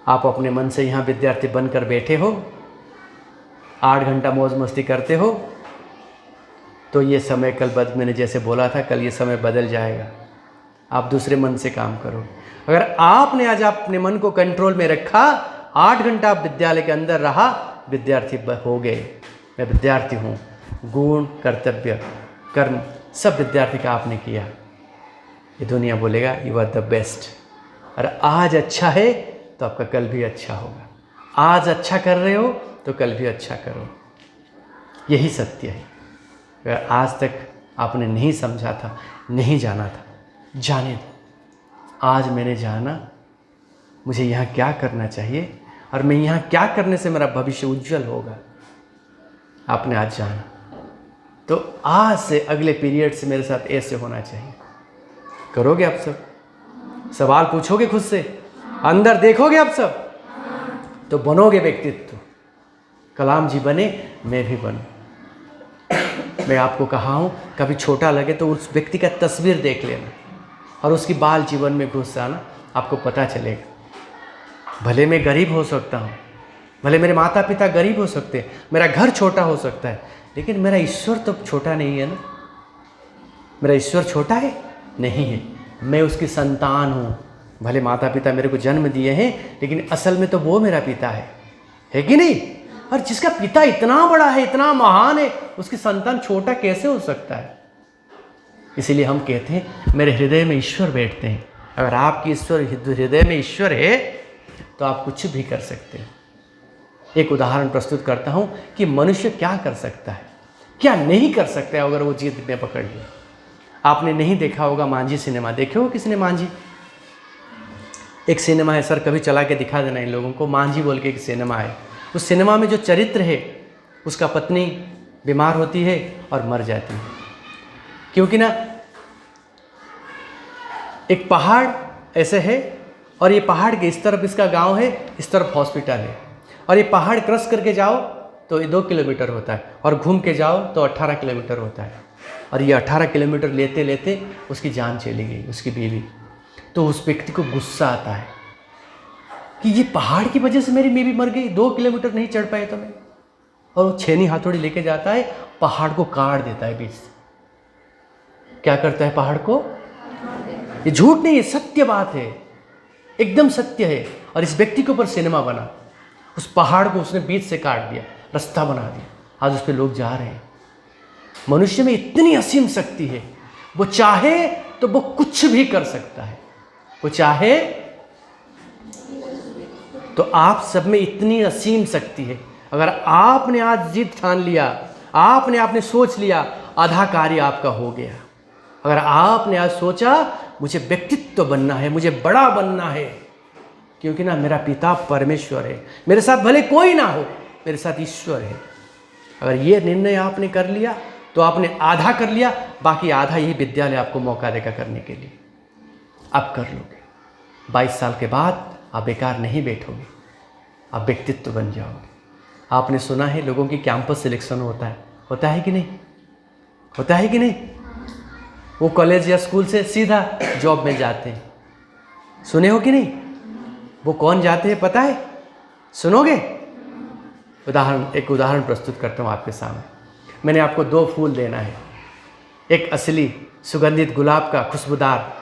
आप अपने मन से यहाँ विद्यार्थी बनकर बैठे हो, 8 घंटा मौज मस्ती करते हो, तो ये समय कल मैंने जैसे बोला था, कल ये समय बदल जाएगा। आप दूसरे मन से काम करो। अगर आपने आज अपने मन को कंट्रोल में रखा, 8 घंटा आप विद्यालय के अंदर रहा, विद्यार्थी हो गए। मैं विद्यार्थी हूँ, गुण, कर्तव्य, कर्म सब विद्यार्थी का आपने किया, ये दुनिया बोलेगा यू आर द बेस्ट। और आज अच्छा है तो आपका कल भी अच्छा होगा। आज अच्छा कर रहे हो तो कल भी अच्छा करो, यही सत्य है। अगर आज तक आपने नहीं समझा था, नहीं जाना था, जाने दो। आज मैंने जाना मुझे यहाँ क्या करना चाहिए और मैं यहाँ क्या करने से मेरा भविष्य उज्जवल होगा। आपने आज जाना, तो आज से अगले पीरियड से मेरे साथ ऐसे होना चाहिए। करोगे आप सब? सवाल पूछोगे खुद से, अंदर देखोगे आप सब, तो बनोगे व्यक्तित्व। कलाम जी बने, मैं भी बनूं। मैं आपको कहा हूँ, कभी छोटा लगे तो उस व्यक्ति का तस्वीर देख लेना और उसकी बाल जीवन में घुस जाना, आपको पता चलेगा। भले मैं गरीब हो सकता हूँ, भले मेरे माता पिता गरीब हो सकते हैं, मेरा घर छोटा हो सकता है, लेकिन मेरा ईश्वर तो छोटा नहीं है ना। मेरा ईश्वर छोटा है? नहीं है। मैं उसकी संतान हूँ। भले माता पिता मेरे को जन्म दिए हैं, लेकिन असल में तो वो मेरा पिता है कि नहीं? और जिसका पिता इतना बड़ा है, इतना महान है, उसकी संतान छोटा कैसे हो सकता है? इसीलिए हम कहते हैं मेरे हृदय में ईश्वर बैठते हैं। अगर आपकी हृदय में ईश्वर है तो आप कुछ भी कर सकते हैं। एक उदाहरण प्रस्तुत करता हूं कि मनुष्य क्या कर सकता है, क्या नहीं कर सकता है अगर वो जिद में पकड़ लिया। आपने नहीं देखा होगा मांझी सिनेमा, देखे हो किसने मांझी? एक सिनेमा है, सर कभी चला के दिखा देना इन लोगों को। मांझी बोल के एक सिनेमा है। उस सिनेमा में जो चरित्र है, उसका पत्नी बीमार होती है और मर जाती है, क्योंकि ना एक पहाड़ ऐसे है और ये पहाड़ के इस तरफ इसका गांव है, इस तरफ हॉस्पिटल है, और ये पहाड़ क्रॉस करके जाओ तो ये 2 किलोमीटर होता है और घूम के जाओ तो 18 किलोमीटर होता है। और ये 18 किलोमीटर लेते लेते उसकी जान चली गई, उसकी बीवी। तो उस व्यक्ति को गुस्सा आता है कि ये पहाड़ की वजह से मेरी बीवी मर गई, 2 किलोमीटर नहीं चढ़ पाए तो मैं। और वो छेनी हाथौड़ी लेके जाता है, पहाड़ को काट देता है बीच से। क्या करता है? पहाड़ को, ये झूठ नहीं है, सत्य बात है, एकदम सत्य है। और इस व्यक्ति के ऊपर सिनेमा बना। उस पहाड़ को उसने बीच से काट दिया, रास्ता बना दिया, आज उस पर लोग जा रहे हैं। मनुष्य में इतनी असीम शक्ति है, वो चाहे तो वो कुछ भी कर सकता है। वो चाहे तो आप सब में इतनी असीम शक्ति है। अगर आपने आज जिद ठान लिया, आपने सोच लिया, आधा कार्य आपका हो गया। अगर आपने आज सोचा मुझे व्यक्तित्व बनना है, मुझे बड़ा बनना है, क्योंकि ना मेरा पिता परमेश्वर है, मेरे साथ भले कोई ना हो, मेरे साथ ईश्वर है। अगर ये निर्णय आपने कर लिया तो आपने आधा कर लिया, बाकी आधा यही विद्यालय आपको मौका देगा करने के लिए। आप कर लोगे। 22 साल के बाद आप बेकार नहीं बैठोगे, आप व्यक्तित्व बन जाओगे। आपने सुना है लोगों की कैंपस सिलेक्शन होता है कि नहीं? होता है कि नहीं? वो कॉलेज या स्कूल से सीधा जॉब में जाते हैं। सुने हो कि नहीं? वो कौन जाते हैं पता है? सुनोगे? एक उदाहरण प्रस्तुत करता हूँ आपके सामने। मैंने आपको 2 फूल देना है, एक असली सुगंधित गुलाब का खुशबूदार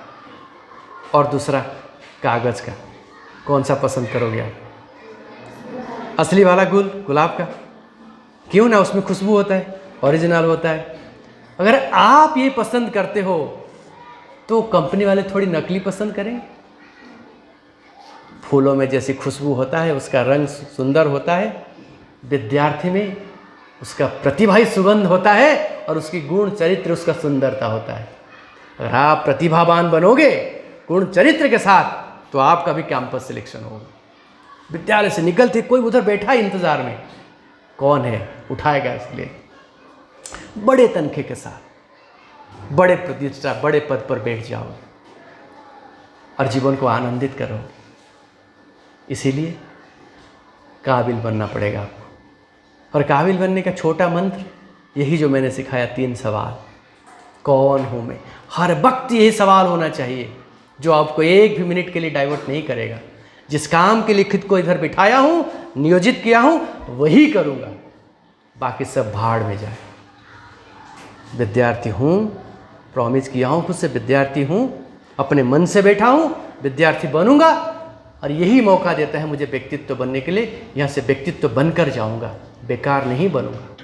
और दूसरा कागज़ का। कौन सा पसंद करोगे आप? असली वाला गुलाब का। क्यों ना, उसमें खुशबू होता है, ओरिजिनल होता है। अगर आप ये पसंद करते हो तो कंपनी वाले थोड़ी नकली पसंद करेंगे। फूलों में जैसी खुशबू होता है, उसका रंग सुंदर होता है, विद्यार्थी में उसका प्रतिभा ही सुगंध होता है और उसकी गुण चरित्र, उसका सुंदरता होता है। अगर आप प्रतिभावान बनोगे गुण चरित्र के साथ, तो आपका भी कैंपस सिलेक्शन होगा। विद्यालय से निकलते कोई उधर बैठा है इंतजार में, कौन है, उठाएगा इसलिए। बड़े तनखे के साथ, बड़े प्रतिष्ठा, बड़े पद पर बैठ जाओगे और जीवन को आनंदित करोगे। इसीलिए काबिल बनना पड़ेगा आपको। और काबिल बनने का छोटा मंत्र यही जो मैंने सिखाया, 3 सवाल। कौन हूँ मैं? हर वक्त यही सवाल होना चाहिए जो आपको एक भी मिनट के लिए डाइवर्ट नहीं करेगा। जिस काम के लिए खुद को इधर बिठाया हूँ, नियोजित किया हूँ, वही करूँगा, बाकी सब भाड़ में जाए। विद्यार्थी हूँ, प्रॉमिस किया हूँ खुद से, विद्यार्थी हूँ, अपने मन से बैठा हूँ, विद्यार्थी बनूंगा, और यही मौका देता है मुझे व्यक्तित्व बनने के लिए। यहाँ से व्यक्तित्व बनकर जाऊँगा, बेकार नहीं बनूंगा।